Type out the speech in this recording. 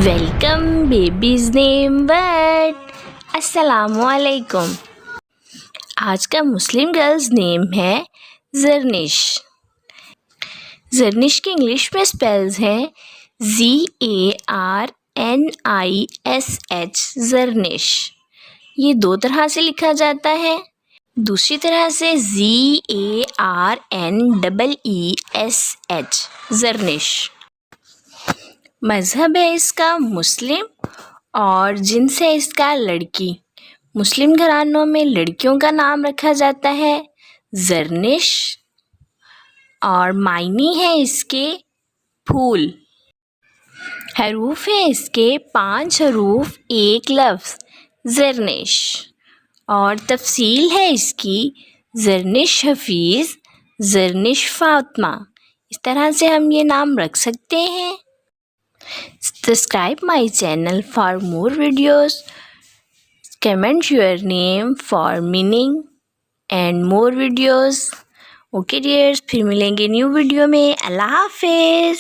Welcome babies نیم word. السلام علیکم. آج کا مسلم گرلز نیم ہے زرنش. زرنش کی انگلش میں اسپیلز ہیں ZARNISH زرنش. یہ دو طرح سے لکھا جاتا ہے. دوسری طرح سے ZARNEESH زرنش. مذہب ہے اس کا مسلم اور جنس ہے اس کا لڑکی. مسلم گھرانوں میں لڑکیوں کا نام رکھا جاتا ہے زرنش اور معنی ہے اس کے پھول. حروف ہیں اس کے 5 حروف ایک لفظ زرنش اور تفصیل ہے اس کی زرنش حفیظ، زرنش فاطمہ. اس طرح سے ہم یہ نام رکھ سکتے ہیں. Subscribe my channel for more videos. Comment your name for meaning and more videos. Okay dears, پھر ملیں گے نیو ویڈیو میں. اللہ حافظ.